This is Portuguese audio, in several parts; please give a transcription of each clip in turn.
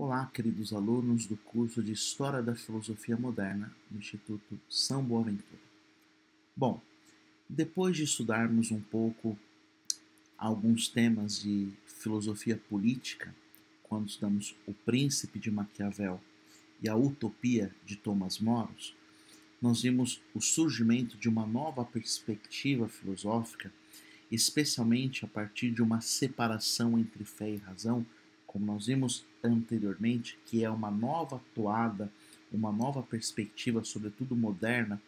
Olá, queridos alunos do curso de História da Filosofia Moderna do Instituto São Boaventura. Bom, depois de estudarmos um pouco alguns temas de filosofia política, quando estudamos O Príncipe de Maquiavel e A Utopia de Thomas More, nós vimos o surgimento de uma nova perspectiva filosófica, especialmente a partir de uma separação entre fé e razão, como nós vimos anteriormente, que é uma nova toada, uma nova perspectiva, sobretudo moderna,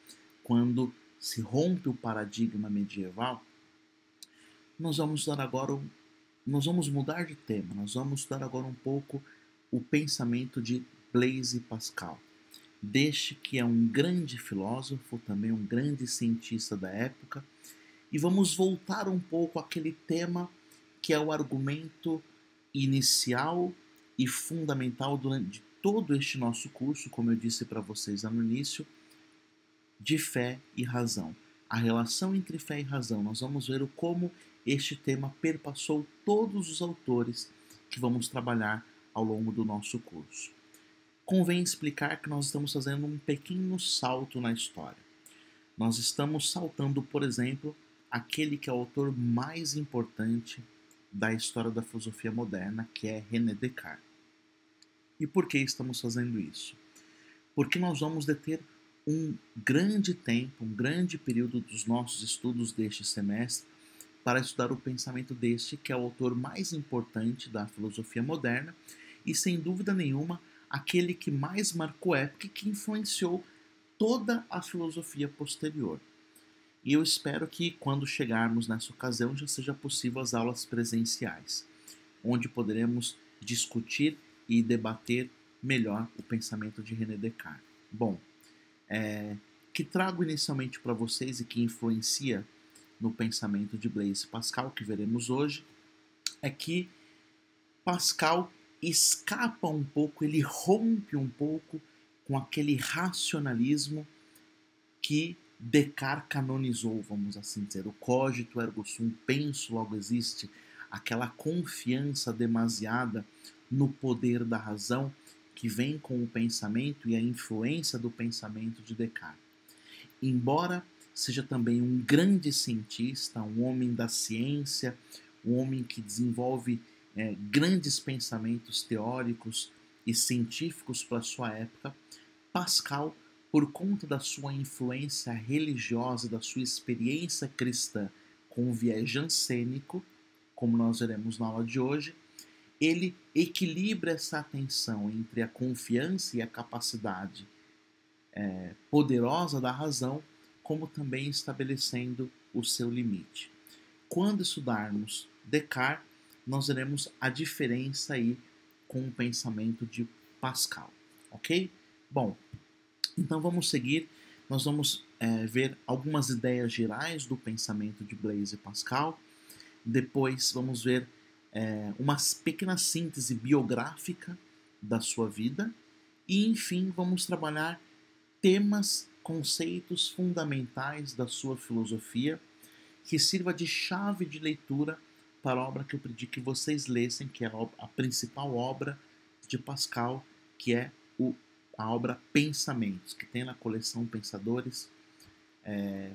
quando se rompe o paradigma medieval. Nós vamos dar agora nós vamos mudar de tema, nós vamos estudar agora um pouco o pensamento de Blaise Pascal. Deste que é um grande filósofo, também um grande cientista da época, e vamos voltar um pouco àquele tema que é o argumento inicial e fundamental durante todo este nosso curso, como eu disse para vocês lá no início, de fé e razão. A relação entre fé e razão. Nós vamos ver como este tema perpassou todos os autores que vamos trabalhar ao longo do nosso curso. Convém explicar que nós estamos fazendo um pequeno salto na história. Nós estamos saltando, por exemplo, aquele que é o autor mais importante da história da filosofia moderna, que é René Descartes. E por que estamos fazendo isso? Porque nós vamos deter um grande tempo, um grande período dos nossos estudos deste semestre para estudar o pensamento deste, que é o autor mais importante da filosofia moderna e, sem dúvida nenhuma, aquele que mais marcou a época e que influenciou toda a filosofia posterior. E eu espero que, quando chegarmos nessa ocasião, já seja possível as aulas presenciais, onde poderemos discutir e debater melhor o pensamento de René Descartes. Bom, que trago inicialmente para vocês e que influencia no pensamento de Blaise Pascal, que veremos hoje, é que Pascal escapa um pouco, ele rompe um pouco com aquele racionalismo que Descartes canonizou, vamos assim dizer, o cogito ergo sum, penso logo existe, aquela confiança demasiada no poder da razão que vem com o pensamento e a influência do pensamento de Descartes. Embora seja também um grande cientista, um homem da ciência, um homem que desenvolve grandes pensamentos teóricos e científicos para a sua época, Pascal, por conta da sua influência religiosa, da sua experiência cristã com o viés jansênico, como nós veremos na aula de hoje, ele equilibra essa tensão entre a confiança e a capacidade poderosa da razão, como também estabelecendo o seu limite. Quando estudarmos Descartes, nós veremos a diferença aí com o pensamento de Pascal, ok? Bom, então vamos seguir, nós vamos ver algumas ideias gerais do pensamento de Blaise Pascal, depois vamos ver uma pequena síntese biográfica da sua vida e, enfim, vamos trabalhar temas, conceitos fundamentais da sua filosofia que sirva de chave de leitura para a obra que eu pedi que vocês lessem, que é a principal obra de Pascal, que é a obra Pensamentos, que tem na coleção Pensadores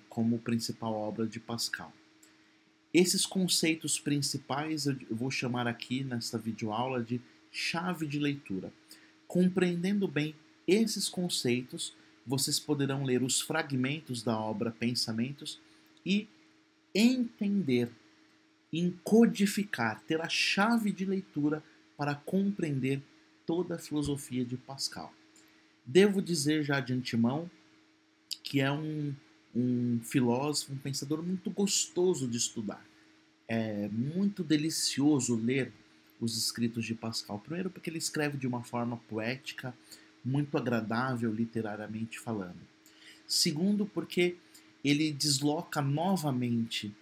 como principal obra de Pascal. Esses conceitos principais eu vou chamar aqui nesta videoaula de chave de leitura. Compreendendo bem esses conceitos, vocês poderão ler os fragmentos da obra Pensamentos e entender, codificar, ter a chave de leitura para compreender toda a filosofia de Pascal. Devo dizer já de antemão que é um filósofo, um pensador muito gostoso de estudar. É muito delicioso ler os escritos de Pascal. Primeiro porque ele escreve de uma forma poética, muito agradável literariamente falando. Segundo porque ele desloca novamente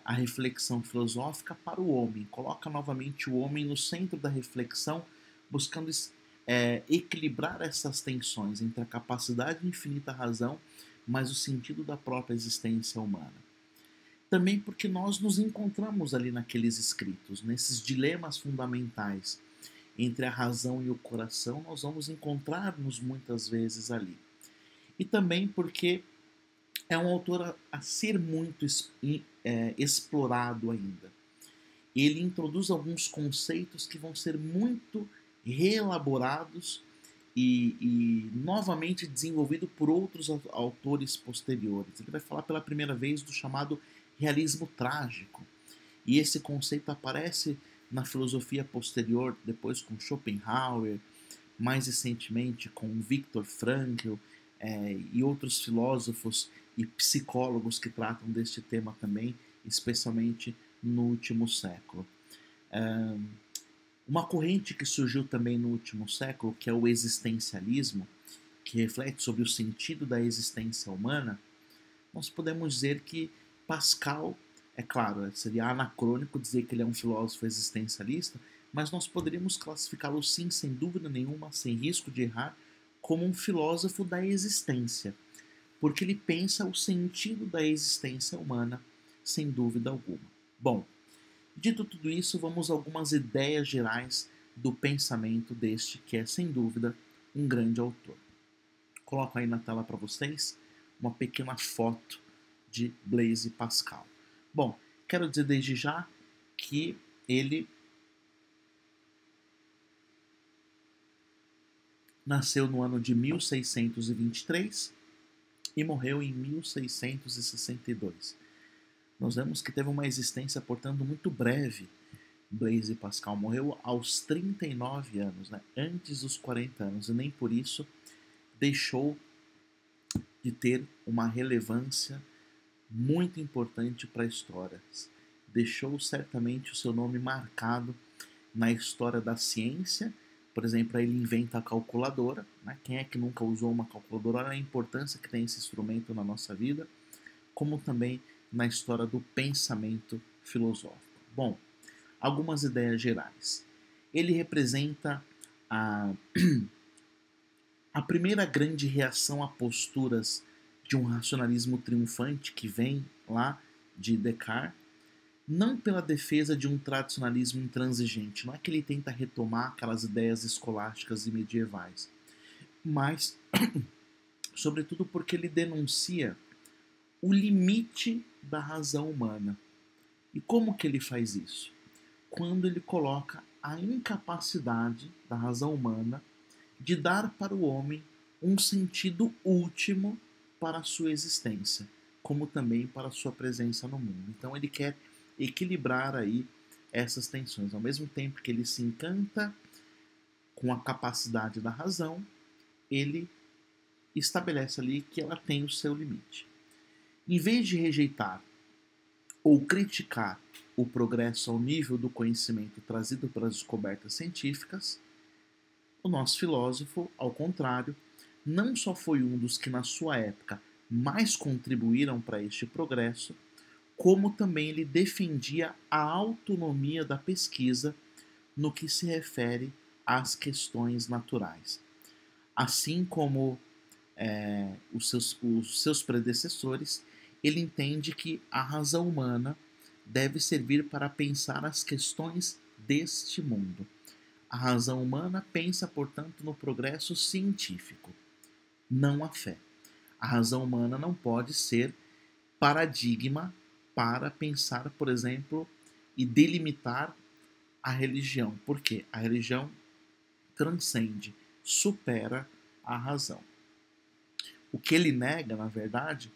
a reflexão filosófica para o homem, coloca novamente o homem no centro da reflexão, buscando equilibrar essas tensões entre a capacidade infinita da razão, mas o sentido da própria existência humana. Também porque nós nos encontramos ali naqueles escritos, nesses dilemas fundamentais, entre a razão e o coração, nós vamos encontrar-nos muitas vezes ali. E também porque é um autor a ser muito explorado ainda. Ele introduz alguns conceitos que vão ser muito reelaborados e novamente desenvolvido por outros autores posteriores. Ele vai falar pela primeira vez do chamado realismo trágico. E esse conceito aparece na filosofia posterior, depois com Schopenhauer, mais recentemente com Viktor Frankl e outros filósofos e psicólogos que tratam deste tema também, especialmente no último século. Uma corrente que surgiu também no último século, que é o existencialismo, que reflete sobre o sentido da existência humana, nós podemos dizer que Pascal, é claro, seria anacrônico dizer que ele é um filósofo existencialista, mas nós poderíamos classificá-lo sim, sem dúvida nenhuma, sem risco de errar, como um filósofo da existência, porque ele pensa o sentido da existência humana, sem dúvida alguma. Bom, dito tudo isso, vamos a algumas ideias gerais do pensamento deste, que é, sem dúvida, um grande autor. Coloco aí na tela para vocês uma pequena foto de Blaise Pascal. Bom, quero dizer desde já que ele nasceu no ano de 1623 e morreu em 1662. Nós vemos que teve uma existência, portanto, muito breve. Blaise Pascal morreu aos 39 anos, né? Antes dos 40 anos, e nem por isso deixou de ter uma relevância muito importante para a história. Deixou certamente o seu nome marcado na história da ciência. Por exemplo, ele inventa a calculadora. Né? Quem é que nunca usou uma calculadora? Olha a importância que tem esse instrumento na nossa vida, como também na história do pensamento filosófico. Bom, algumas ideias gerais. Ele representa a primeira grande reação a posturas de um racionalismo triunfante que vem lá de Descartes, não pela defesa de um tradicionalismo intransigente, não é que ele tenta retomar aquelas ideias escolásticas e medievais, mas, sobretudo, porque ele denuncia o limite da razão humana. E como que ele faz isso? Quando ele coloca a incapacidade da razão humana de dar para o homem um sentido último para a sua existência, como também para a sua presença no mundo. Então ele quer equilibrar aí essas tensões. Ao mesmo tempo que ele se encanta com a capacidade da razão, ele estabelece ali que ela tem o seu limite. Em vez de rejeitar ou criticar o progresso ao nível do conhecimento trazido pelas descobertas científicas, o nosso filósofo, ao contrário, não só foi um dos que na sua época mais contribuíram para este progresso, como também ele defendia a autonomia da pesquisa no que se refere às questões naturais. Assim como os seus predecessores, ele entende que a razão humana deve servir para pensar as questões deste mundo. A razão humana pensa, portanto, no progresso científico, não a fé. A razão humana não pode ser paradigma para pensar, por exemplo, e delimitar a religião. Por quê? A religião transcende, supera a razão. O que ele nega, na verdade,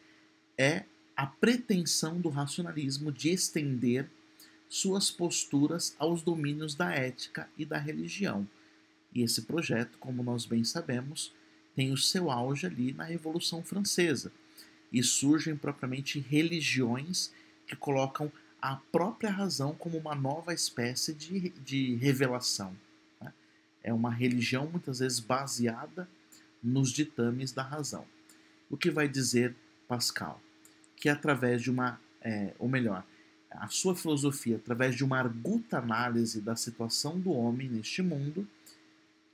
é a pretensão do racionalismo de estender suas posturas aos domínios da ética e da religião. E esse projeto, como nós bem sabemos, tem o seu auge ali na Revolução Francesa. E surgem propriamente religiões que colocam a própria razão como uma nova espécie de revelação. Né? É uma religião muitas vezes baseada nos ditames da razão. O que vai dizer Pascal? Que através de ou melhor, a sua filosofia, através de uma arguta análise da situação do homem neste mundo,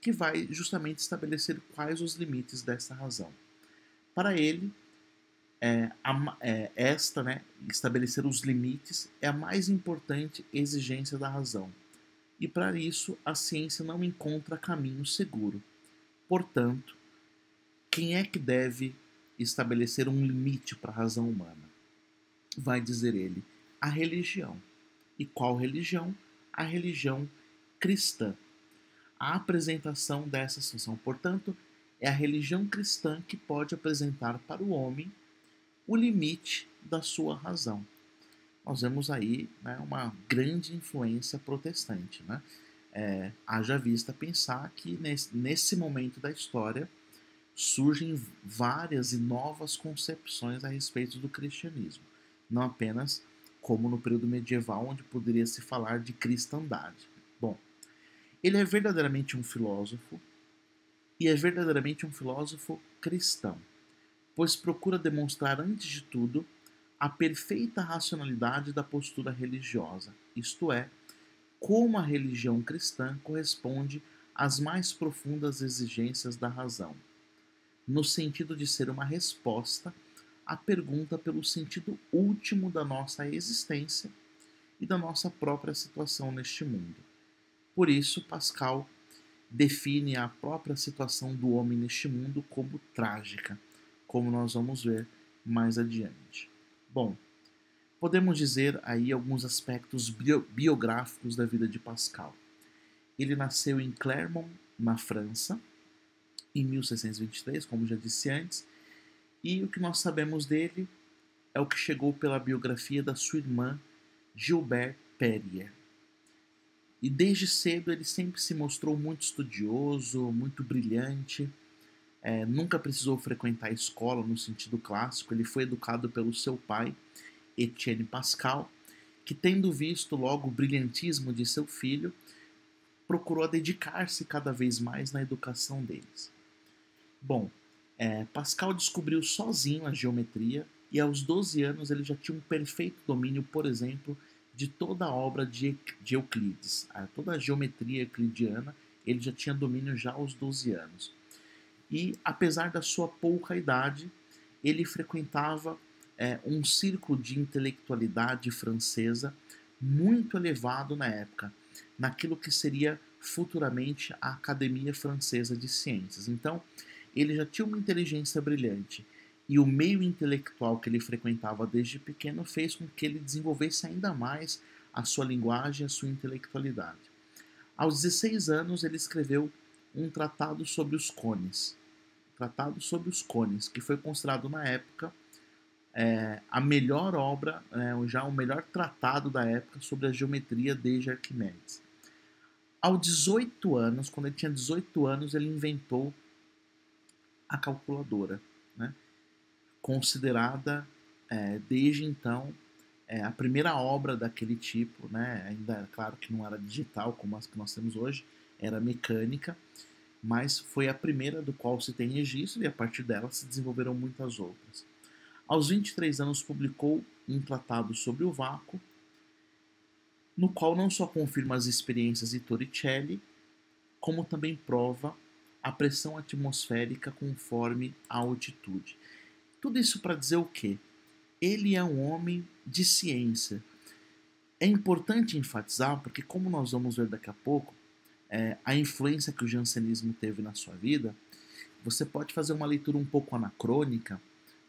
que vai justamente estabelecer quais os limites dessa razão. Para ele, estabelecer os limites é a mais importante exigência da razão. e para isso a ciência não encontra caminho seguro. Portanto, quem é que deve estabelecer um limite para a razão humana? Vai dizer ele, a religião. E qual religião? A religião cristã. A apresentação dessa situação, portanto, é a religião cristã que pode apresentar para o homem o limite da sua razão. Nós vemos aí, né, uma grande influência protestante. Né? Haja vista pensar que nesse momento da história surgem várias e novas concepções a respeito do cristianismo. Não apenas como no período medieval, onde poderia se falar de cristandade. Bom, ele é verdadeiramente um filósofo, e é verdadeiramente um filósofo cristão, pois procura demonstrar, antes de tudo, a perfeita racionalidade da postura religiosa, isto é, como a religião cristã corresponde às mais profundas exigências da razão, no sentido de ser uma resposta à pergunta pelo sentido último da nossa existência e da nossa própria situação neste mundo. Por isso, Pascal define a própria situação do homem neste mundo como trágica, como nós vamos ver mais adiante. Bom, podemos dizer aí alguns aspectos biográficos da vida de Pascal. Ele nasceu em Clermont, na França, em 1623, como já disse antes, e o que nós sabemos dele é o que chegou pela biografia da sua irmã Gilberte Perrier. E desde cedo ele sempre se mostrou muito estudioso, muito brilhante, nunca precisou frequentar a escola no sentido clássico, ele foi educado pelo seu pai, Etienne Pascal, que, tendo visto logo o brilhantismo de seu filho, procurou dedicar-se cada vez mais na educação deles. Bom, Pascal descobriu sozinho a geometria e aos 12 anos ele já tinha um perfeito domínio, por exemplo, de toda a obra de Euclides. Toda a geometria euclidiana ele já tinha domínio já aos 12 anos. E, apesar da sua pouca idade, ele frequentava um círculo de intelectualidade francesa muito elevado na época, naquilo que seria futuramente a Academia Francesa de Ciências. Então, ele já tinha uma inteligência brilhante e o meio intelectual que ele frequentava desde pequeno fez com que ele desenvolvesse ainda mais a sua linguagem e a sua intelectualidade. Aos 16 anos, ele escreveu um tratado sobre os cones. Tratado sobre os cones, que foi considerado na época a melhor obra, já o melhor tratado da época sobre a geometria desde Arquimedes. Aos 18 anos, quando ele tinha 18 anos, ele inventou a calculadora, né? Considerada desde então a primeira obra daquele tipo, né? Ainda, claro que não era digital como as que nós temos hoje, era mecânica, mas foi a primeira do qual se tem registro e a partir dela se desenvolveram muitas outras. Aos 23 anos publicou um tratado sobre o vácuo, no qual não só confirma as experiências de Torricelli, como também prova a pressão atmosférica conforme a altitude. Tudo isso para dizer o quê? Ele é um homem de ciência. É importante enfatizar, porque como nós vamos ver daqui a pouco, a influência que o jansenismo teve na sua vida, você pode fazer uma leitura um pouco anacrônica,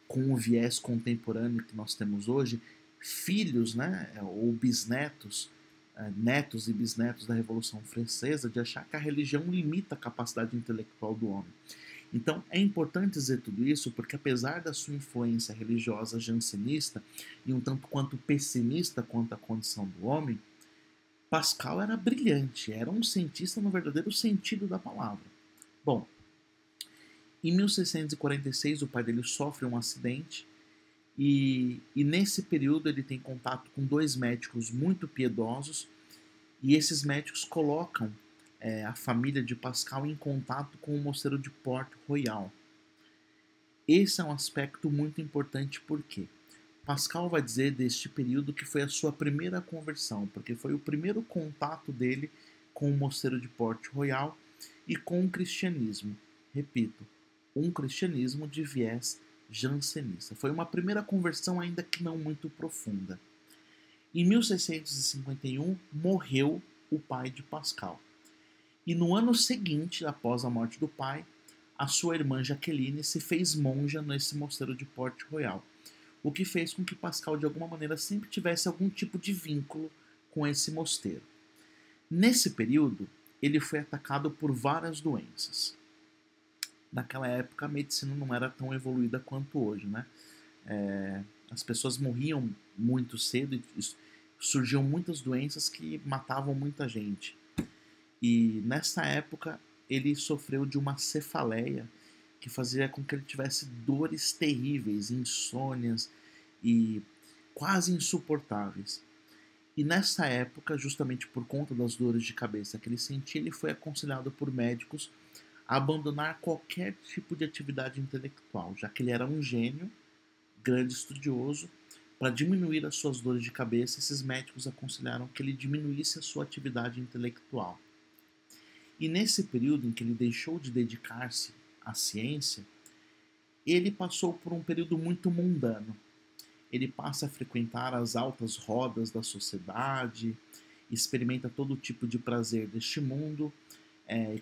com o viés contemporâneo que nós temos hoje, filhos, né, ou bisnetos, netos e bisnetos da Revolução Francesa, de achar que a religião limita a capacidade intelectual do homem. Então é importante dizer tudo isso porque, apesar da sua influência religiosa jansenista e um tanto quanto pessimista quanto à condição do homem, Pascal era brilhante, era um cientista no verdadeiro sentido da palavra. Bom, em 1646 o pai dele sofre um acidente e nesse período ele tem contato com dois médicos muito piedosos e esses médicos colocam a família de Pascal em contato com o mosteiro de Port Royal. Esse é um aspecto muito importante porque Pascal vai dizer deste período que foi a sua primeira conversão, porque foi o primeiro contato dele com o mosteiro de Port Royal e com o cristianismo. Repito, um cristianismo de viés jansenista. Foi uma primeira conversão, ainda que não muito profunda. Em 1651, morreu o pai de Pascal. E no ano seguinte, após a morte do pai, a sua irmã Jaqueline se fez monja nesse mosteiro de Port-Royal, o que fez com que Pascal, de alguma maneira, sempre tivesse algum tipo de vínculo com esse mosteiro. Nesse período, ele foi atacado por várias doenças. Naquela época, a medicina não era tão evoluída quanto hoje, né? As pessoas morriam muito cedo e surgiam muitas doenças que matavam muita gente. E nessa época ele sofreu de uma cefaleia que fazia com que ele tivesse dores terríveis, insônias e quase insuportáveis. E nessa época, justamente por conta das dores de cabeça que ele sentia, ele foi aconselhado por médicos a abandonar qualquer tipo de atividade intelectual, já que ele era um gênio, grande estudioso. Para diminuir as suas dores de cabeça, esses médicos aconselharam que ele diminuísse a sua atividade intelectual. E nesse período em que ele deixou de dedicar-se à ciência, ele passou por um período muito mundano. Ele passa a frequentar as altas rodas da sociedade, experimenta todo tipo de prazer deste mundo.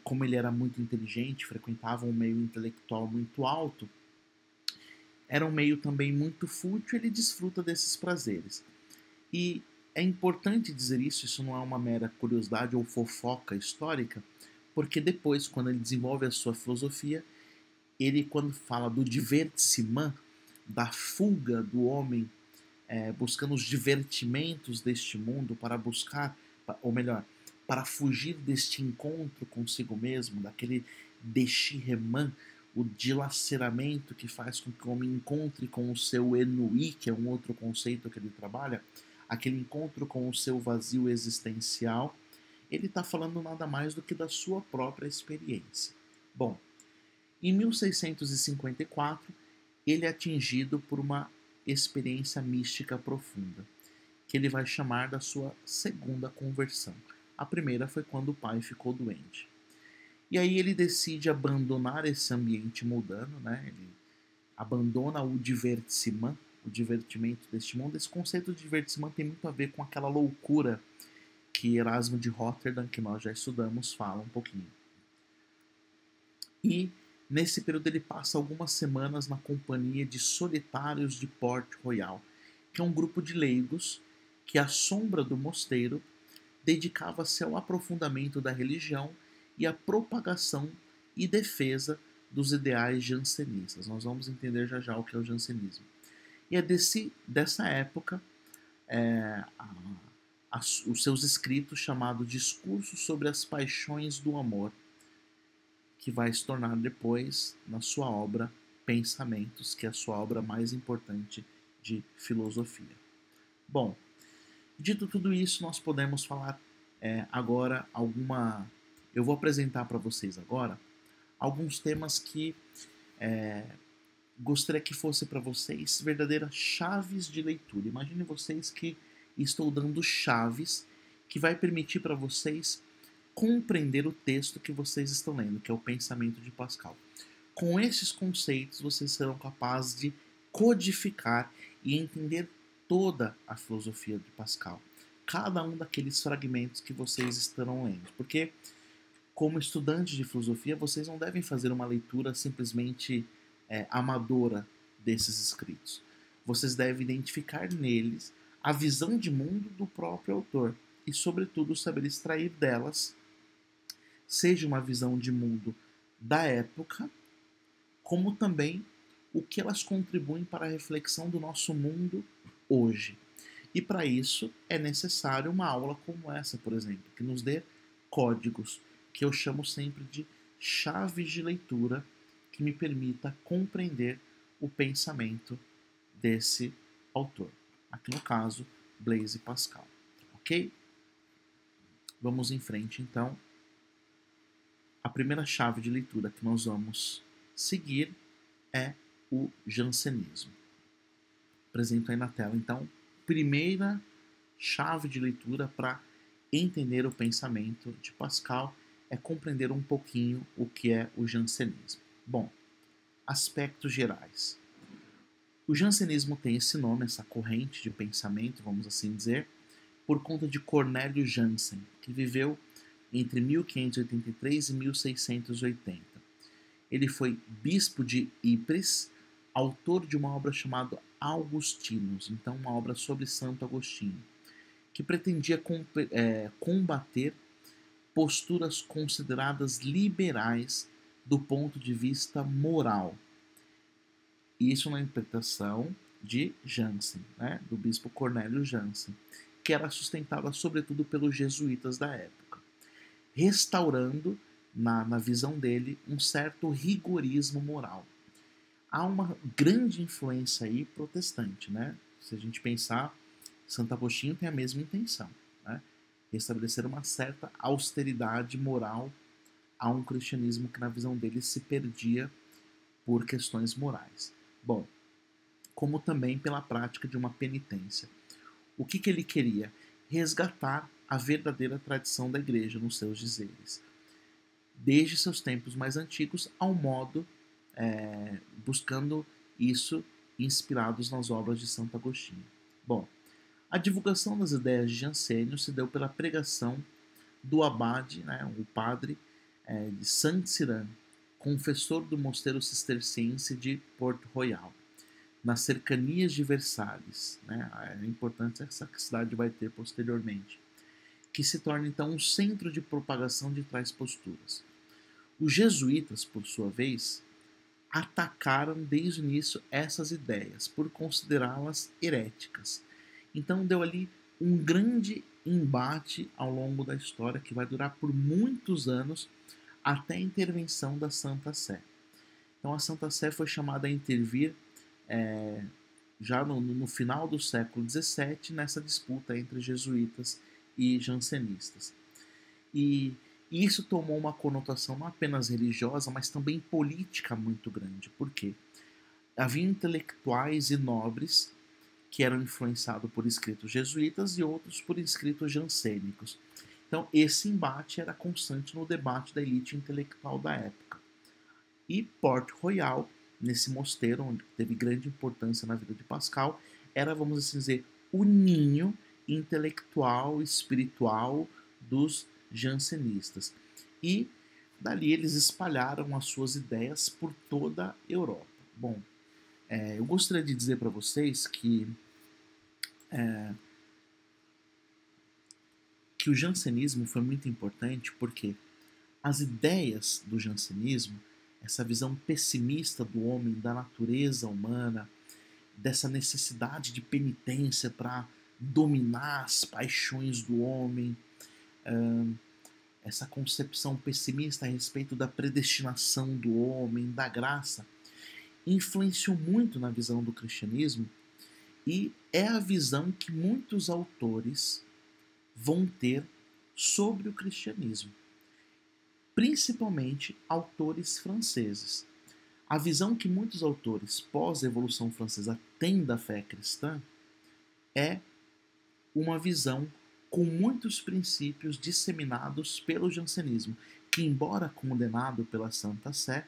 Como ele era muito inteligente, frequentava um meio intelectual muito alto, era um meio também muito fútil, ele desfruta desses prazeres. E é importante dizer isso não é uma mera curiosidade ou fofoca histórica, porque depois, quando ele desenvolve a sua filosofia, ele, quando fala do divertissement, da fuga do homem, buscando os divertimentos deste mundo para buscar, ou melhor, para fugir deste encontro consigo mesmo, daquele déchirement, o dilaceramento que faz com que o homem encontre com o seu ennui, que é um outro conceito que ele trabalha, aquele encontro com o seu vazio existencial, ele está falando nada mais do que da sua própria experiência. Bom, em 1654, ele é atingido por uma experiência mística profunda, que ele vai chamar da sua segunda conversão. A primeira foi quando o pai ficou doente. E aí ele decide abandonar esse ambiente mundano, né? Ele abandona o divertissement, o divertimento deste mundo. Esse conceito de divertissement tem muito a ver com aquela loucura que Erasmo de Rotterdam, que nós já estudamos, fala um pouquinho. E nesse período ele passa algumas semanas na companhia de solitários de Port-Royal, que é um grupo de leigos que, à sombra do mosteiro, dedicava-se ao aprofundamento da religião e à propagação e defesa dos ideais jansenistas. Nós vamos entender já já o que é o jansenismo. E é dessa época os seus escritos chamados Discurso sobre as Paixões do Amor, que vai se tornar depois, na sua obra Pensamentos, que é a sua obra mais importante de filosofia. Bom, dito tudo isso, nós podemos falar agora eu vou apresentar para vocês agora alguns temas que gostaria que fosse para vocês verdadeiras chaves de leitura. Imagine vocês que estou dando chaves que vai permitir para vocês compreender o texto que vocês estão lendo, que é o Pensamento de Pascal. Com esses conceitos, vocês serão capazes de codificar e entender toda a filosofia de Pascal. Cada um daqueles fragmentos que vocês estarão lendo. Porque, como estudantes de filosofia, vocês não devem fazer uma leitura simplesmente amadora desses escritos. Vocês devem identificar neles a visão de mundo do próprio autor e, sobretudo, saber extrair delas seja uma visão de mundo da época, como também o que elas contribuem para a reflexão do nosso mundo hoje. E para isso é necessário uma aula como essa, por exemplo, que nos dê códigos, que eu chamo sempre de chaves de leitura, que me permita compreender o pensamento desse autor. Aqui no caso, Blaise Pascal. Ok? Vamos em frente, então. A primeira chave de leitura que nós vamos seguir é o jansenismo. Apresento aí na tela, então, primeira chave de leitura para entender o pensamento de Pascal é compreender um pouquinho o que é o jansenismo. Bom, aspectos gerais. O jansenismo tem esse nome, essa corrente de pensamento, vamos assim dizer, por conta de Cornélio Jansen, que viveu entre 1583 e 1680. Ele foi bispo de Ypres, autor de uma obra chamada Augustinos, então uma obra sobre Santo Agostinho, que pretendia combater posturas consideradas liberais do ponto de vista moral. Isso na interpretação de Jansen, né, do bispo Cornélio Jansen, que era sustentada sobretudo pelos jesuítas da época, restaurando, na visão dele, um certo rigorismo moral. Há uma grande influência aí protestante, né? Se a gente pensar, Santo Agostinho tem a mesma intenção, né? Restabelecer uma certa austeridade moral a um cristianismo que na visão dele se perdia por questões morais. Bom, como também pela prática de uma penitência. O que ele queria? Resgatar a verdadeira tradição da igreja nos seus dizeres, desde seus tempos mais antigos ao modo, buscando isso inspirados nas obras de Santo Agostinho. Bom, a divulgação das ideias de Jansênio se deu pela pregação do abade, né, o padre de Saint-Cyran, confessor do mosteiro cisterciense de Porto Royal, nas cercanias de Versalhes, né, a importância que essa cidade vai ter posteriormente, que se torna então um centro de propagação de tais posturas. Os jesuítas, por sua vez, atacaram desde o início essas ideias por considerá-las heréticas. Então deu ali um grande embate ao longo da história que vai durar por muitos anos até a intervenção da Santa Sé. Então a Santa Sé foi chamada a intervir já no final do século XVII nessa disputa entre jesuítas e jansenistas. E isso tomou uma conotação não apenas religiosa, mas também política muito grande. Por quê? Havia intelectuais e nobres que eram influenciados por escritos jesuítas e outros por escritos jansênicos. Então, esse embate era constante no debate da elite intelectual da época. E Port Royal, nesse mosteiro, onde teve grande importância na vida de Pascal, era, vamos assim dizer, o ninho intelectual, espiritual dos jansenistas. E dali eles espalharam as suas ideias por toda a Europa. Bom, eu gostaria de dizer para vocês que o jansenismo foi muito importante porque as ideias do jansenismo, essa visão pessimista do homem, da natureza humana, dessa necessidade de penitência para dominar as paixões do homem, essa concepção pessimista a respeito da predestinação do homem, da graça, influenciou muito na visão do cristianismo e é a visão que muitos autores vão ter sobre o cristianismo, principalmente autores franceses. A visão que muitos autores pós-Revolução Francesa têm da fé cristã é uma visão com muitos princípios disseminados pelo jansenismo, que, embora condenado pela Santa Sé,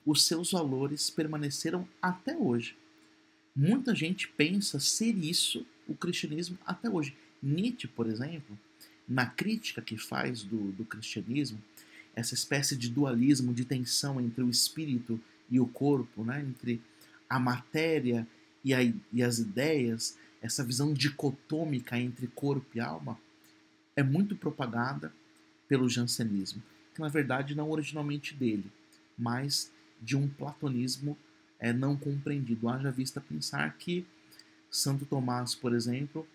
os seus valores permaneceram até hoje. Muita gente pensa ser isso o cristianismo até hoje. Nietzsche, por exemplo, na crítica que faz do cristianismo, essa espécie de dualismo, de tensão entre o espírito e o corpo, né? Entre a matéria e as ideias, essa visão dicotômica entre corpo e alma, é muito propagada pelo jansenismo, que na verdade não originalmente dele, mas de um platonismo não compreendido. Haja vista pensar que Santo Tomás, por exemplo,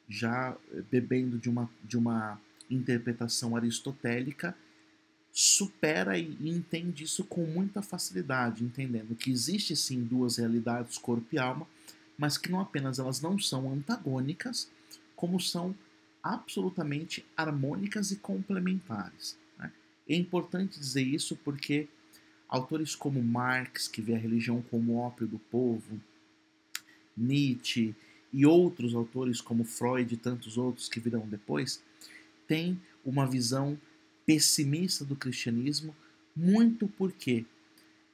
já bebendo de uma interpretação aristotélica, supera e entende isso com muita facilidade, entendendo que existe sim duas realidades, corpo e alma, mas que não apenas elas não são antagônicas, como são absolutamente harmônicas e complementares. Né? É importante dizer isso porque autores como Marx, que vê a religião como ópio do povo, Nietzsche e outros autores como Freud e tantos outros que virão depois, têm uma visão pessimista do cristianismo, muito porque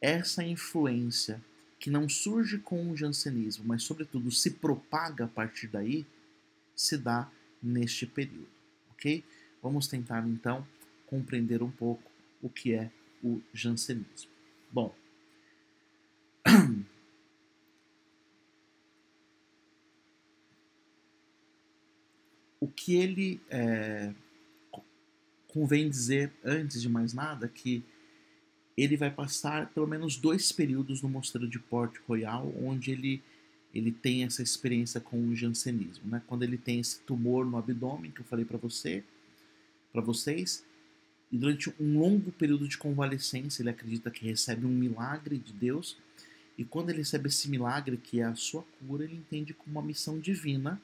essa influência que não surge com o jansenismo, mas sobretudo se propaga a partir daí, se dá neste período, ok? Vamos tentar então compreender um pouco o que é o jansenismo. Bom, o que ele convém dizer antes de mais nada que ele vai passar pelo menos 2 períodos no Mosteiro de Port Royal, onde ele tem essa experiência com o jansenismo, né? Quando ele tem esse tumor no abdômen que eu falei para vocês, e durante um longo período de convalescência ele acredita que recebe um milagre de Deus, e quando ele recebe esse milagre que é a sua cura, ele entende como uma missão divina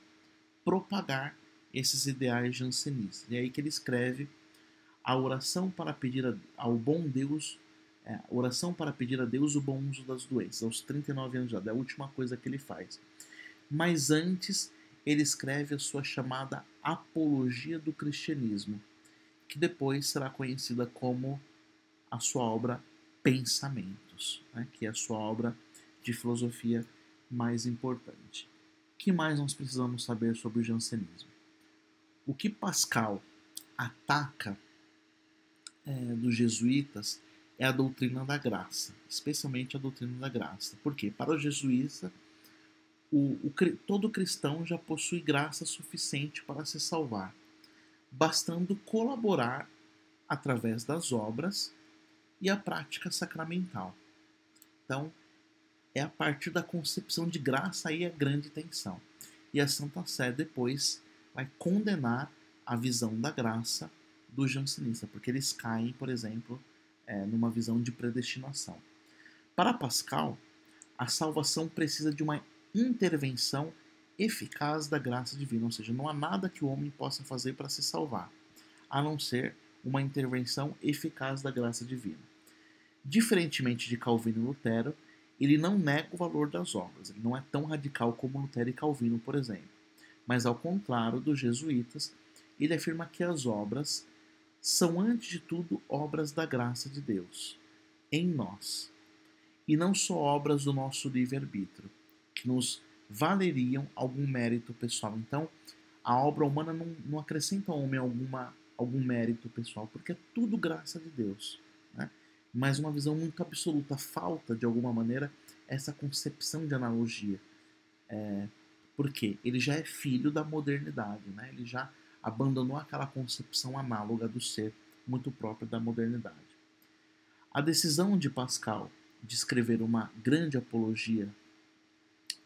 propagar esses ideais jansenistas. E é aí que ele escreve a oração para pedir ao bom Deus, oração para pedir a Deus o bom uso das doenças, aos 39 anos de idade, é a última coisa que ele faz. Mas antes, ele escreve a sua chamada Apologia do Cristianismo, que depois será conhecida como a sua obra Pensamentos, né, que é a sua obra de filosofia mais importante. O que mais nós precisamos saber sobre o jansenismo? O que Pascal ataca dos jesuítas é a doutrina da graça, especialmente a doutrina da graça. Por quê? Para os jesuítas, todo cristão já possui graça suficiente para se salvar, bastando colaborar através das obras e a prática sacramental. Então, é a partir da concepção de graça aí a grande tensão. E a Santa Sé depois vai condenar a visão da graça do jansenista, porque eles caem, por exemplo, numa visão de predestinação. Para Pascal, a salvação precisa de uma intervenção eficaz da graça divina, ou seja, não há nada que o homem possa fazer para se salvar, a não ser uma intervenção eficaz da graça divina. Diferentemente de Calvino e Lutero, ele não nega o valor das obras, ele não é tão radical como Lutero e Calvino, por exemplo. Mas, ao contrário dos jesuítas, ele afirma que as obras são, antes de tudo, obras da graça de Deus, em nós, e não só obras do nosso livre-arbítrio, que nos valeriam algum mérito pessoal. Então, a obra humana não acrescenta ao homem algum mérito pessoal, porque é tudo graça de Deus, né? Mas uma visão muito absoluta, falta, de alguma maneira, essa concepção de analogia. Porque ele já é filho da modernidade, né? Ele já abandonou aquela concepção análoga do ser muito própria da modernidade. A decisão de Pascal de escrever uma grande apologia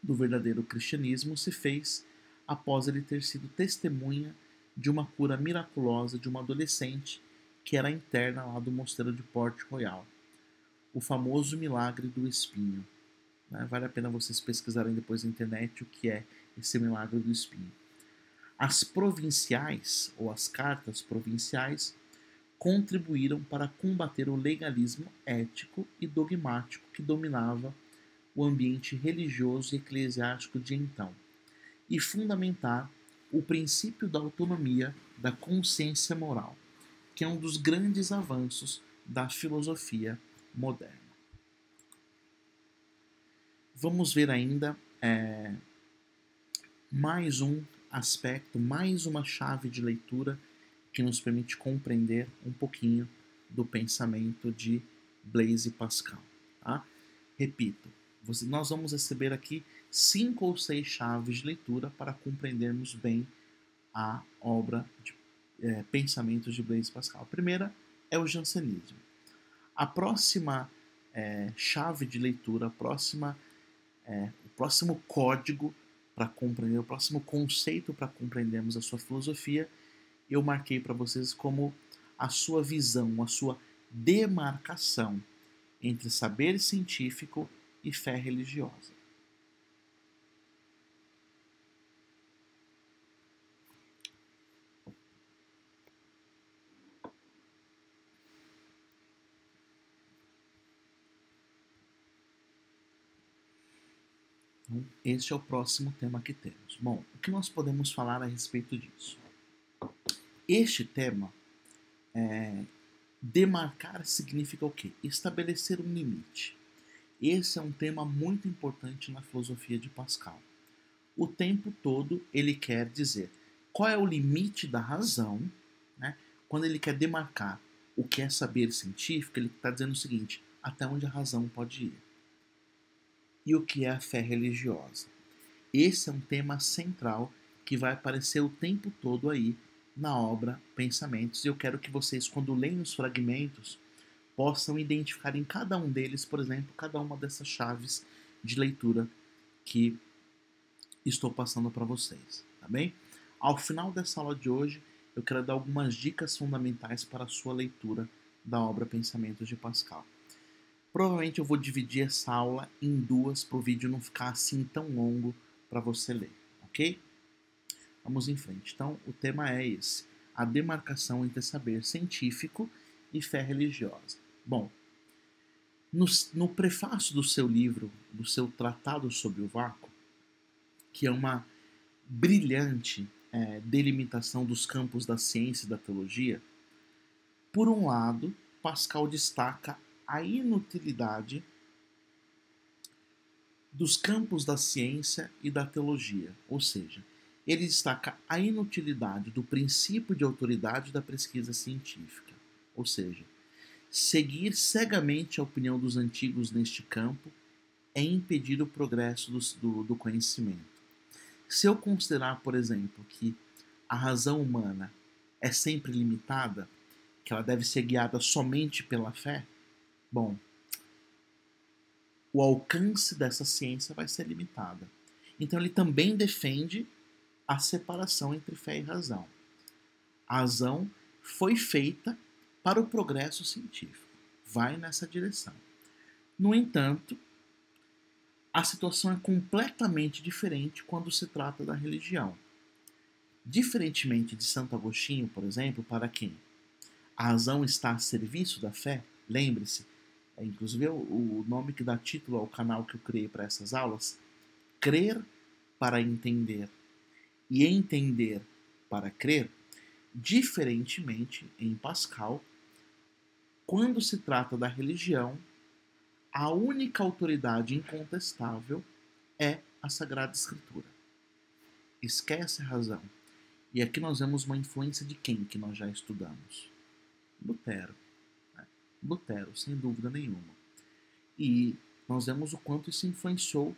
do verdadeiro cristianismo se fez após ele ter sido testemunha de uma cura miraculosa de uma adolescente que era interna lá do mosteiro de Port Royal, o famoso milagre do espinho. Vale a pena vocês pesquisarem depois na internet o que é esse milagre do espinho. As provinciais, ou as cartas provinciais, contribuíram para combater o legalismo ético e dogmático que dominava o ambiente religioso e eclesiástico de então, e fundamentar o princípio da autonomia da consciência moral, que é um dos grandes avanços da filosofia moderna. Vamos ver ainda mais um aspecto, mais uma chave de leitura que nos permite compreender um pouquinho do pensamento de Blaise Pascal. Tá? Repito, nós vamos receber aqui 5 ou 6 chaves de leitura para compreendermos bem a obra de pensamentos de Blaise Pascal. A primeira é o jansenismo. A próxima chave de leitura, o próximo código para compreender, o próximo conceito para compreendermos a sua filosofia, eu marquei para vocês como a sua visão, a sua demarcação entre saber científico e fé religiosa. Então, este é o próximo tema que temos. Bom, o que nós podemos falar a respeito disso? Este tema, demarcar significa o quê? Estabelecer um limite. Esse é um tema muito importante na filosofia de Pascal. o tempo todo ele quer dizer qual é o limite da razão, né? Quando ele quer demarcar o que é saber científico, ele está dizendo o seguinte: até onde a razão pode ir. E o que é a fé religiosa? Esse é um tema central que vai aparecer o tempo todo aí na obra Pensamentos. E eu quero que vocês, quando leem os fragmentos, possam identificar em cada um deles, por exemplo, cada uma dessas chaves de leitura que estou passando para vocês, tá bem? Ao final dessa aula de hoje, eu quero dar algumas dicas fundamentais para a sua leitura da obra Pensamentos de Pascal. Provavelmente eu vou dividir essa aula em duas para o vídeo não ficar assim tão longo para você ler, ok? Vamos em frente. Então, o tema é esse: a demarcação entre saber científico e fé religiosa. Bom, no prefácio do seu livro, do seu Tratado sobre o Vácuo, que é uma brilhante delimitação dos campos da ciência e da teologia, por um lado, Pascal destaca a inutilidade dos campos da ciência e da teologia, ou seja, ele destaca a inutilidade do princípio de autoridade da pesquisa científica, ou seja, seguir cegamente a opinião dos antigos neste campo é impedir o progresso do conhecimento. Se eu considerar, por exemplo, que a razão humana é sempre limitada, que ela deve ser guiada somente pela fé, bom, o alcance dessa ciência vai ser limitado. Então ele também defende a separação entre fé e razão. A razão foi feita para o progresso científico. Vai nessa direção. No entanto, a situação é completamente diferente quando se trata da religião. Diferentemente de Santo Agostinho, por exemplo, para quem a razão está a serviço da fé, lembre-se, inclusive o nome que dá título ao canal que eu criei para essas aulas, crer para entender e entender para crer, diferentemente em Pascal, quando se trata da religião, a única autoridade incontestável é a Sagrada Escritura. Esquece a razão. E aqui nós vemos uma influência de quem que nós já estudamos? Lutero. Lutero, sem dúvida nenhuma. E nós vemos o quanto isso influenciou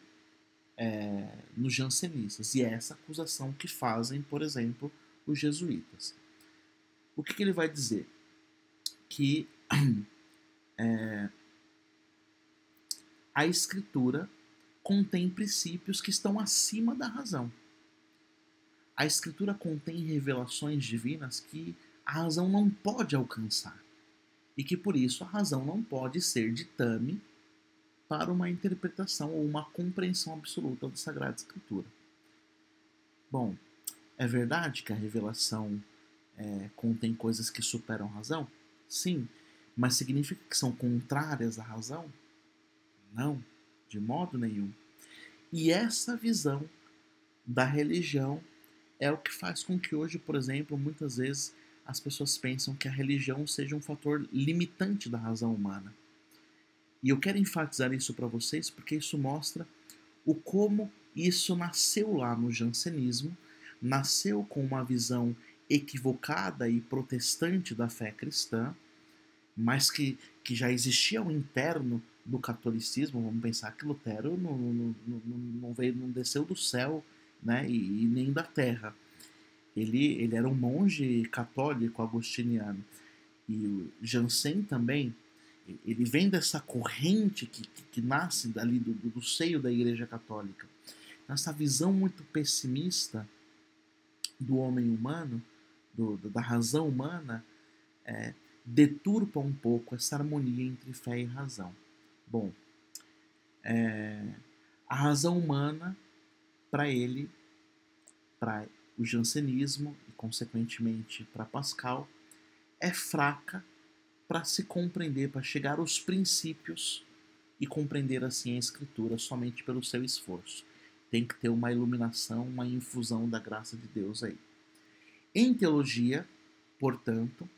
nos jansenistas. E é essa acusação que fazem, por exemplo, os jesuítas. O que ele vai dizer? Que a Escritura contém princípios que estão acima da razão. A Escritura contém revelações divinas que a razão não pode alcançar. E que por isso a razão não pode ser ditame para uma interpretação ou uma compreensão absoluta da Sagrada Escritura. Bom, é verdade que a revelação contém coisas que superam a razão? Sim. Mas significa que são contrárias à razão? Não, de modo nenhum. E essa visão da religião é o que faz com que hoje, por exemplo, muitas vezes as pessoas pensam que a religião seja um fator limitante da razão humana. E eu quero enfatizar isso para vocês porque isso mostra o como isso nasceu lá no jansenismo, nasceu com uma visão equivocada e protestante da fé cristã, mas que já existia ao interno do catolicismo. Vamos pensar que Lutero não desceu do céu, né, e nem da terra. Ele era um monge católico agostiniano. E o Jansen também, ele vem dessa corrente que nasce dali do seio da Igreja Católica. Essa visão muito pessimista do homem humano, da razão humana, deturpa um pouco essa harmonia entre fé e razão. Bom, a razão humana, para ele, para o jansenismo e, consequentemente, para Pascal, é fraca para se compreender, para chegar aos princípios e compreender assim a Escritura somente pelo seu esforço. Tem que ter uma iluminação, uma infusão da graça de Deus aí. Em teologia, portanto,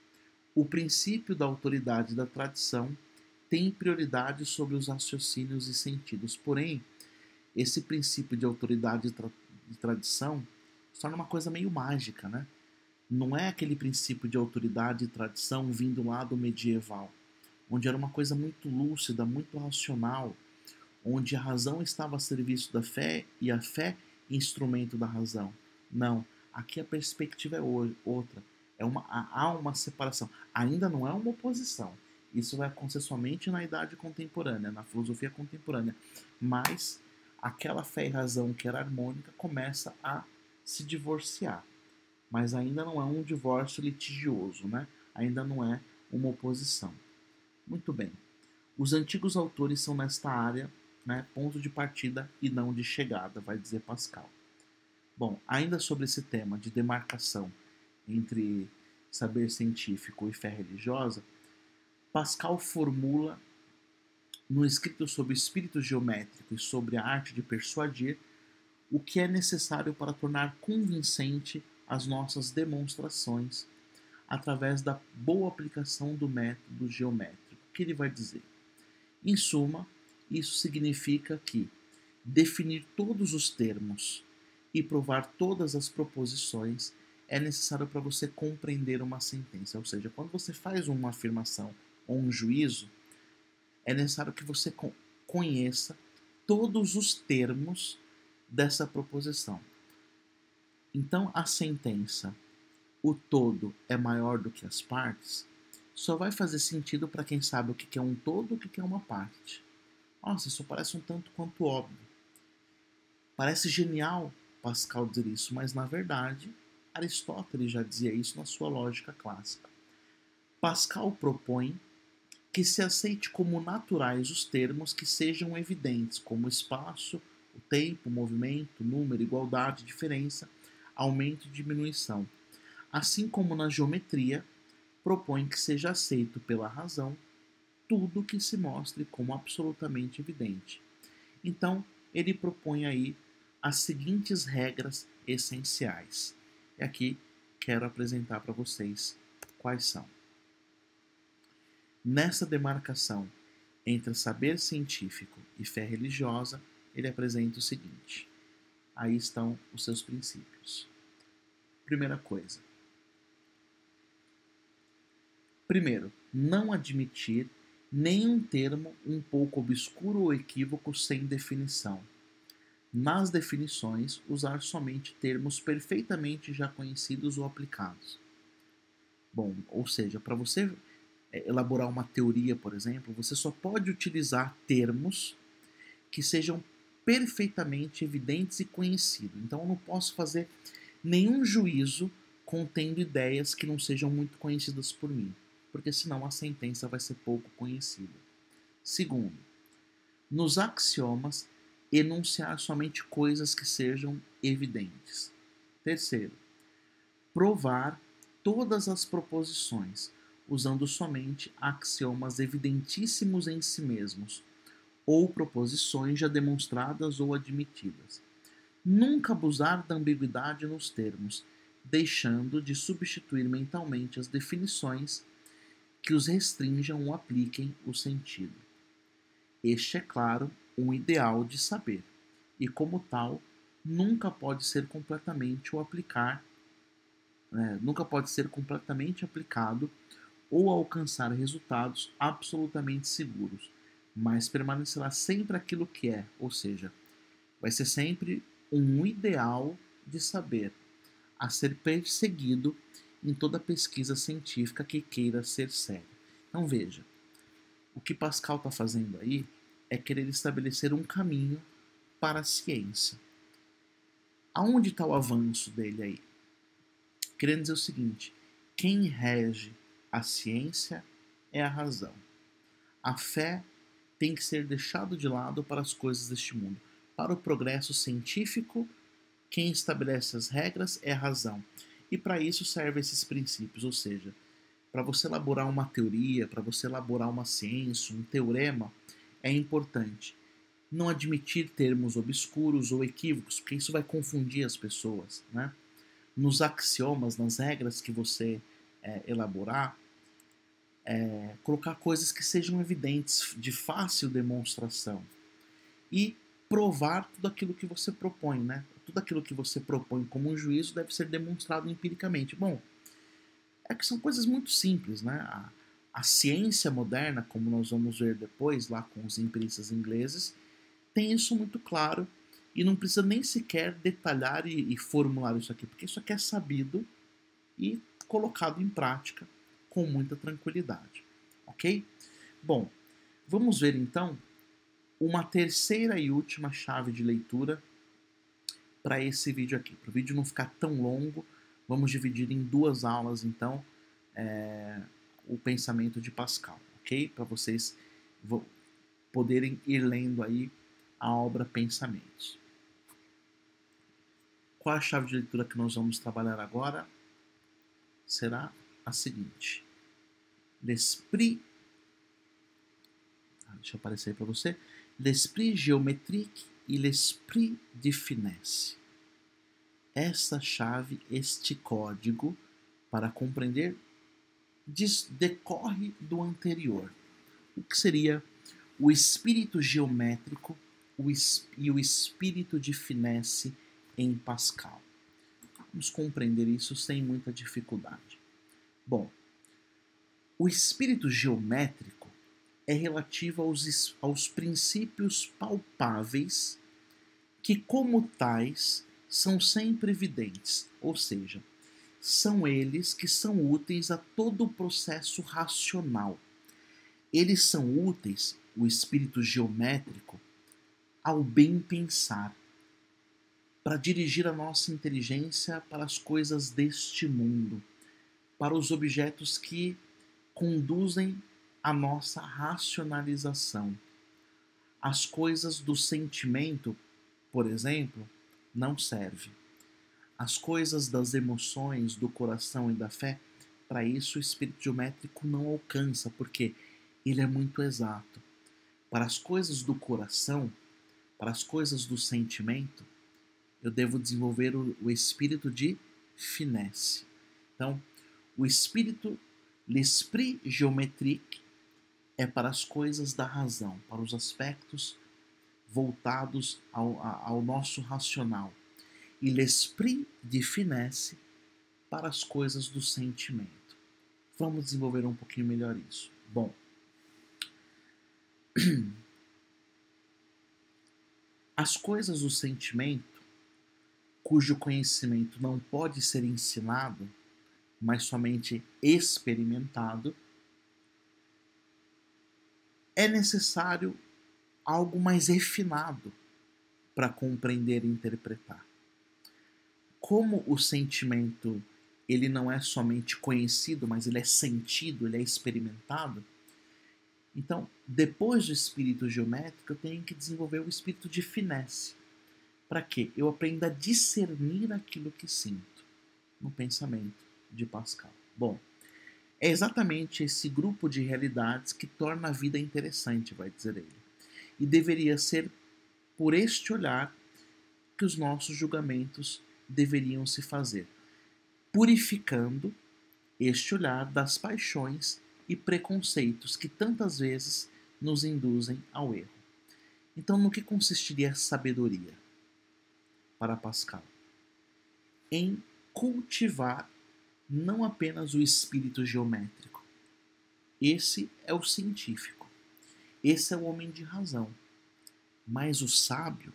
o princípio da autoridade da tradição tem prioridade sobre os raciocínios e sentidos. Porém, esse princípio de autoridade de tradição se torna uma coisa meio mágica, né? Não é aquele princípio de autoridade e tradição vindo lá do medieval, onde era uma coisa muito lúcida, muito racional, onde a razão estava a serviço da fé e a fé instrumento da razão. Não, aqui a perspectiva é outra. Há uma separação. Ainda não é uma oposição. Isso vai acontecer somente na idade contemporânea, na filosofia contemporânea. Mas aquela fé e razão que era harmônica começa a se divorciar. Mas ainda não é um divórcio litigioso, né? Ainda não é uma oposição. Muito bem. Os antigos autores são nesta área, né, ponto de partida e não de chegada, vai dizer Pascal. Bom, ainda sobre esse tema de demarcação entre saber científico e fé religiosa, Pascal formula no escrito sobre o espírito geométrico e sobre a arte de persuadir o que é necessário para tornar convincente as nossas demonstrações através da boa aplicação do método geométrico. O que ele vai dizer? Em suma, isso significa que definir todos os termos e provar todas as proposições é necessário para você compreender uma sentença. Ou seja, quando você faz uma afirmação ou um juízo, é necessário que você conheça todos os termos dessa proposição. Então, a sentença, o todo é maior do que as partes, só vai fazer sentido para quem sabe o que é um todo e o que é uma parte. Nossa, isso parece um tanto quanto óbvio. Parece genial Pascal dizer isso, mas na verdade Aristóteles já dizia isso na sua lógica clássica. Pascal propõe que se aceite como naturais os termos que sejam evidentes, como espaço, o tempo, movimento, número, igualdade, diferença, aumento e diminuição. Assim como na geometria, propõe que seja aceito pela razão tudo que se mostre como absolutamente evidente. Então, ele propõe aí as seguintes regras essenciais. E aqui quero apresentar para vocês quais são. Nessa demarcação entre saber científico e fé religiosa, ele apresenta o seguinte. Aí estão os seus princípios. Primeira coisa. Primeiro, não admitir nenhum termo um pouco obscuro ou equívoco sem definição. Nas definições, usar somente termos perfeitamente já conhecidos ou aplicados. Bom, ou seja, para você elaborar uma teoria, por exemplo, você só pode utilizar termos que sejam perfeitamente evidentes e conhecidos. Então, eu não posso fazer nenhum juízo contendo ideias que não sejam muito conhecidas por mim, porque senão a sentença vai ser pouco conhecida. Segundo, nos axiomas, enunciar somente coisas que sejam evidentes. Terceiro, provar todas as proposições, usando somente axiomas evidentíssimos em si mesmos, ou proposições já demonstradas ou admitidas. Nunca abusar da ambiguidade nos termos, deixando de substituir mentalmente as definições que os restringam ou apliquem o sentido. Este é, claro, um ideal de saber, e como tal, nunca pode ser completamente aplicado ou alcançar resultados absolutamente seguros, mas permanecerá sempre aquilo que é, ou seja, vai ser sempre um ideal de saber a ser perseguido em toda pesquisa científica que queira ser séria. Então veja, o que Pascal está fazendo aí é querer estabelecer um caminho para a ciência. Aonde está o avanço dele aí? Querendo dizer o seguinte, quem rege a ciência é a razão. A fé tem que ser deixado de lado para as coisas deste mundo. Para o progresso científico, quem estabelece as regras é a razão. E para isso servem esses princípios, ou seja, para você elaborar uma teoria, para você elaborar uma ciência, um teorema, é importante não admitir termos obscuros ou equívocos, porque isso vai confundir as pessoas, né? Nos axiomas, nas regras que você elaborar, colocar coisas que sejam evidentes, de fácil demonstração e provar tudo aquilo que você propõe, né? tudo aquilo que você propõe como um juízo deve ser demonstrado empiricamente. Bom, é que são coisas muito simples, né? A ciência moderna, como nós vamos ver depois, lá com os empiristas ingleses, tem isso muito claro e não precisa nem sequer detalhar e formular isso aqui, porque isso aqui é sabido e colocado em prática com muita tranquilidade, ok? Bom, vamos ver então uma terceira e última chave de leitura para esse vídeo aqui. Para o vídeo não ficar tão longo, vamos dividir em duas aulas então o pensamento de Pascal, ok? Para vocês poderem ir lendo aí a obra Pensamentos. Qual a chave de leitura que nós vamos trabalhar agora? Será a seguinte: L'esprit, deixa eu aparecer para você, l'esprit géométrique e l'esprit de finesse. Essa chave, este código, para compreender, decorre do anterior. O que seria o espírito geométrico e o espírito de finesse em Pascal. Vamos compreender isso sem muita dificuldade. Bom, o espírito geométrico é relativo aos princípios palpáveis que, como tais, são sempre evidentes, ou seja, são eles que são úteis a todo o processo racional. Eles são úteis, o espírito geométrico, ao bem pensar, para dirigir a nossa inteligência para as coisas deste mundo, para os objetos que conduzem a nossa racionalização. As coisas do sentimento, por exemplo, não servem. As coisas das emoções, do coração e da fé, para isso o espírito geométrico não alcança, porque ele é muito exato. Para as coisas do coração, para as coisas do sentimento, eu devo desenvolver o espírito de finesse. Então, o espírito, l'esprit géométrique, é para as coisas da razão, para os aspectos voltados ao nosso racional. E l'esprit de finesse para as coisas do sentimento. Vamos desenvolver um pouquinho melhor isso. Bom, as coisas do sentimento, cujo conhecimento não pode ser ensinado, mas somente experimentado, é necessário algo mais refinado para compreender e interpretar. Como o sentimento ele não é somente conhecido, mas ele é sentido, ele é experimentado, então, depois do espírito geométrico, eu tenho que desenvolver o espírito de finesse. Para quê? Eu aprendo a discernir aquilo que sinto no pensamento de Pascal. Bom, é exatamente esse grupo de realidades que torna a vida interessante, vai dizer ele. E deveria ser por este olhar que os nossos julgamentos deveriam se fazer, purificando este olhar das paixões e preconceitos que tantas vezes nos induzem ao erro. Então, no que consistiria a sabedoria para Pascal? Em cultivar não apenas o espírito geométrico. Esse é o científico. Esse é o homem de razão. Mas o sábio,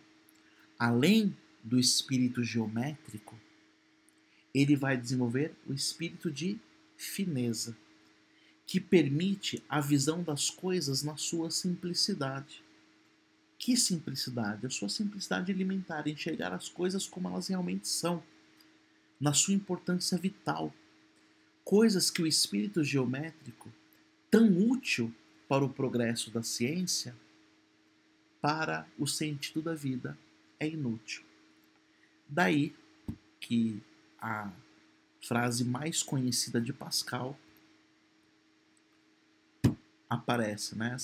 além do espírito geométrico, ele vai desenvolver o espírito de fineza, que permite a visão das coisas na sua simplicidade. Que simplicidade? A sua simplicidade elementar, enxergar as coisas como elas realmente são, na sua importância vital. Coisas que o espírito geométrico, tão útil para o progresso da ciência, para o sentido da vida, é inútil. Daí que a frase mais conhecida de Pascal aparece, né?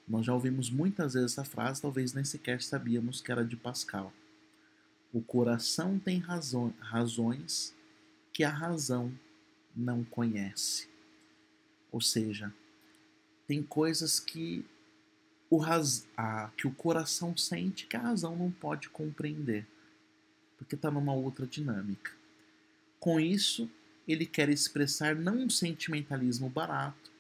Nós já ouvimos muitas vezes essa frase, talvez nem sequer sabíamos que era de Pascal. O coração tem razões que a razão não conhece. Ou seja, tem coisas que o coração sente que a razão não pode compreender. porque está numa outra dinâmica. Com isso, ele quer expressar não um sentimentalismo barato,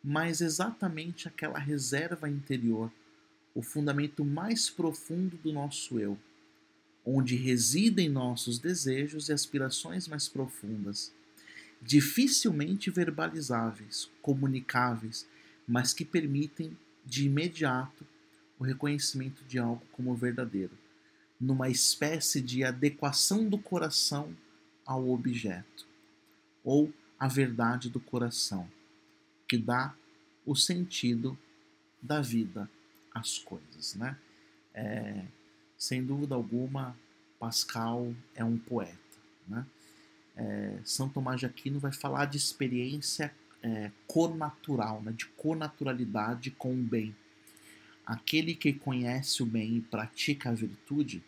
mas exatamente aquela reserva interior, o fundamento mais profundo do nosso eu, onde residem nossos desejos e aspirações mais profundas, dificilmente verbalizáveis, comunicáveis, mas que permitem de imediato o reconhecimento de algo como verdadeiro, numa espécie de adequação do coração ao objeto, ou a verdade do coração, que dá o sentido da vida às coisas, né? Sem dúvida alguma, Pascal é um poeta, né? São Tomás de Aquino vai falar de experiência connatural, né? De connaturalidade com o bem. Aquele que conhece o bem e pratica a virtude,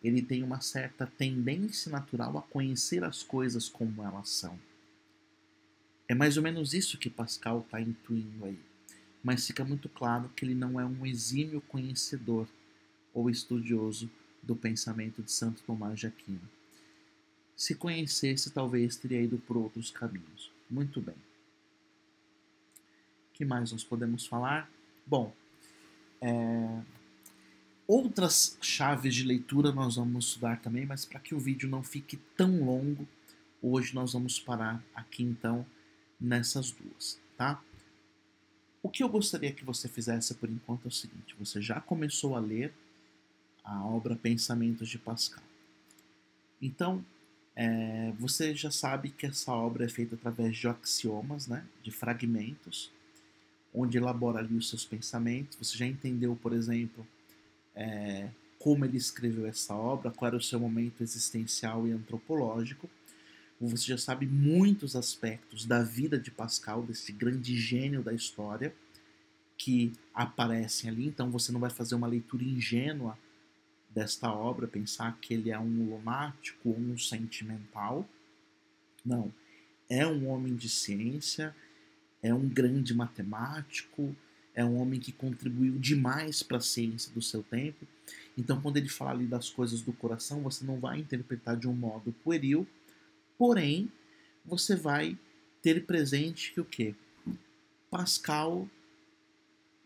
ele tem uma certa tendência natural a conhecer as coisas como elas são. É mais ou menos isso que Pascal está intuindo aí. Mas fica muito claro que ele não é um exímio conhecedor ou estudioso do pensamento de Santo Tomás de Aquino. Se conhecesse, talvez teria ido por outros caminhos. Muito bem. O que mais nós podemos falar? Bom, outras chaves de leitura nós vamos estudar também, mas para que o vídeo não fique tão longo, hoje nós vamos parar aqui então nessas duas, tá? O que eu gostaria que você fizesse por enquanto é o seguinte: você já começou a ler a obra Pensamentos de Pascal. Então, você já sabe que essa obra é feita através de axiomas, né, de fragmentos, onde elabora ali os seus pensamentos. Você já entendeu, por exemplo, como ele escreveu essa obra, qual era o seu momento existencial e antropológico. Você já sabe muitos aspectos da vida de Pascal, desse grande gênio da história, que aparecem ali. Então você não vai fazer uma leitura ingênua desta obra, pensar que ele é um lunático ou um sentimental. Não. É um homem de ciência, é um grande matemático, é um homem que contribuiu demais para a ciência do seu tempo. Então, quando ele fala ali das coisas do coração, você não vai interpretar de um modo pueril, porém, você vai ter presente que o quê? Pascal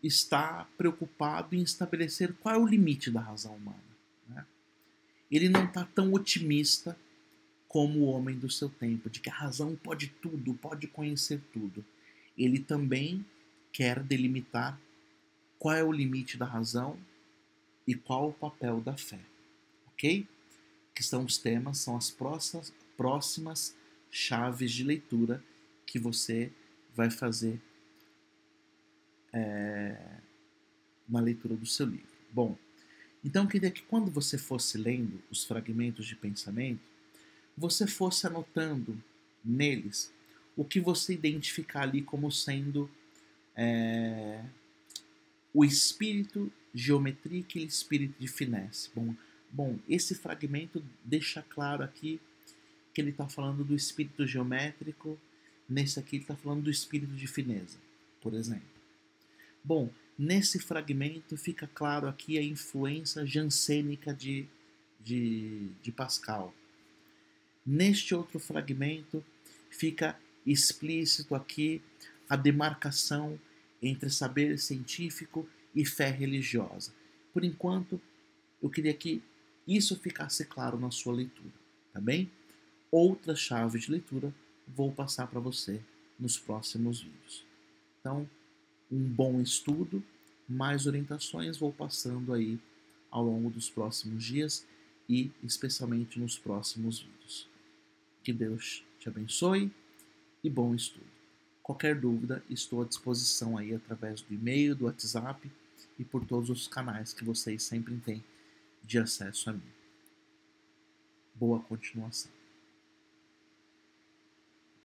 está preocupado em estabelecer qual é o limite da razão humana. Né? Ele não está tão otimista como o homem do seu tempo, de que a razão pode tudo, pode conhecer tudo. Ele também quer delimitar qual é o limite da razão e qual o papel da fé. Ok? Que são os temas, são as próximas chaves de leitura que você vai fazer na leitura do seu livro. Bom, então eu queria que quando você fosse lendo os fragmentos de pensamento, você fosse anotando neles o que você identificar ali como sendo o espírito geometria e o espírito de finesse. Bom, esse fragmento deixa claro aqui que ele está falando do espírito geométrico, nesse aqui ele está falando do espírito de fineza, por exemplo. Bom, nesse fragmento fica claro aqui a influência jansênica de Pascal. Neste outro fragmento fica explícito aqui a demarcação entre saber científico e fé religiosa. Por enquanto, eu queria que isso ficasse claro na sua leitura, tá bem? Outra chave de leitura vou passar para você nos próximos vídeos. Então, um bom estudo, mais orientações vou passando aí ao longo dos próximos dias e especialmente nos próximos vídeos. Que Deus te abençoe e bom estudo. Qualquer dúvida, estou à disposição aí através do e-mail, do WhatsApp e por todos os canais que vocês sempre têm de acesso a mim. Boa continuação.